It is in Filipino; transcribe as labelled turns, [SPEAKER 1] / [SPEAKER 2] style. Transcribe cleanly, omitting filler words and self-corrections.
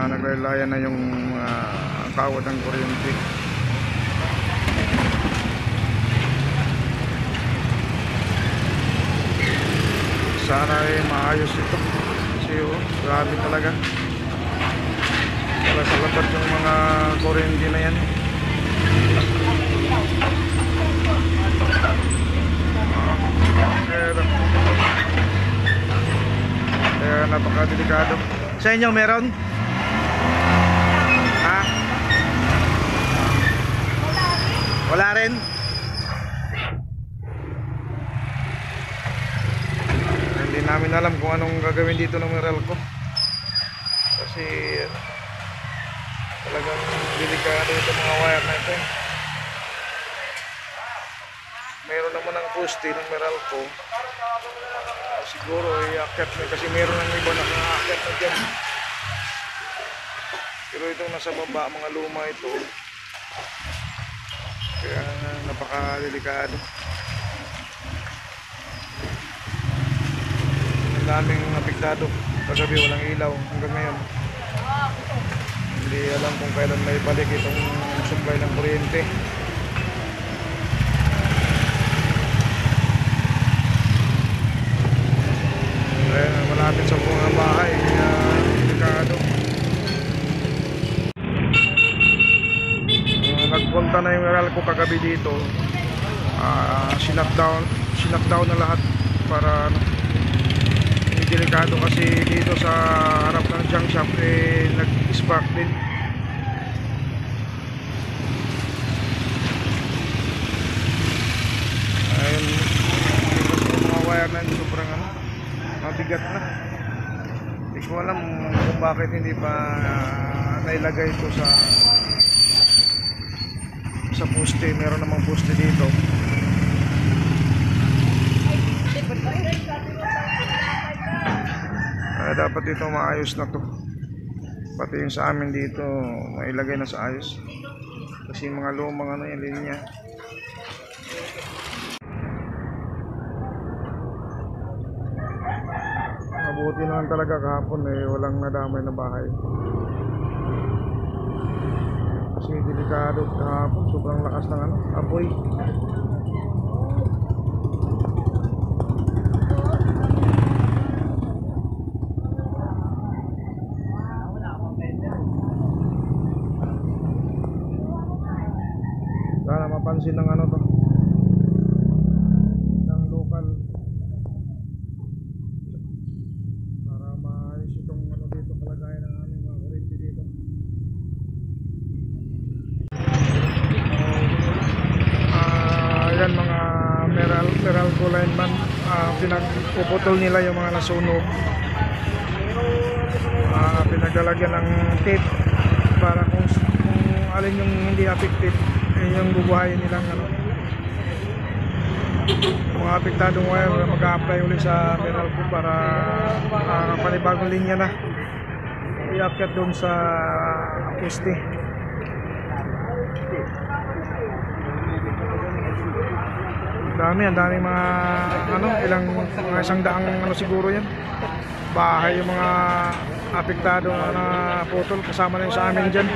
[SPEAKER 1] naglaylayan na yung kawad ng kuryente. Sana ay maayos ito kasi grabe talaga. Wala sa labad yung mga kuryente na yan. Kaya napakadelikado. Sa inyo meron? Ha? Wala rin? Hindi namin alam kung anong gagawin dito ng Meralco. Kasi talagang delikado itong mga wire na ito. Meron naman ang poste ng Meralco. Siguro i-akit na kasi meron ng iba na nakakit na dyan. Pero itong nasa baba, mga luma ito. Kaya napaka-delikado. Ang daming apektado. Kagabi walang ilaw hanggang ngayon. Hindi alam kung kailan may balik itong supply ng kuryente. Malapit sa mga bahay, delikado. Nagpunta na yung Meralco kagabi dito. Sinakdown na lahat para delikado kasi dito sa harap ng junk shop nag-spark din. Ayun, mga wire na sobrang mabigat na. Hindi ko alam kung bakit hindi pa nailagay ito sa poste. Meron namang poste dito. Dapat ito maayos na to. Pati yung sa amin dito mailagay na sa ayos. Kasi mga lumang yung linya. Mabuti naman talaga kahapon walang nadamay na bahay. Kasi delikado kahapon, sobrang lakas ng apoy. Sana mapansin ng to ng local para maayos itong dito kalagayan ng aming mga kuryente dito. Yan mga Meralco lineman, pinagpuputol nila yung mga nasunog. Pinaglalagyan ng tape para kung alin yung hindi affected yung bubuhayin nilang mga apektadong wire mag-a-apply ulit sa Meralco para panibagong linya na i-akyat doon sa poste. Ang daming mga ilang mga 100 siguro yan bahay yung mga apektado na putol, kasama na yung sa amin dyan.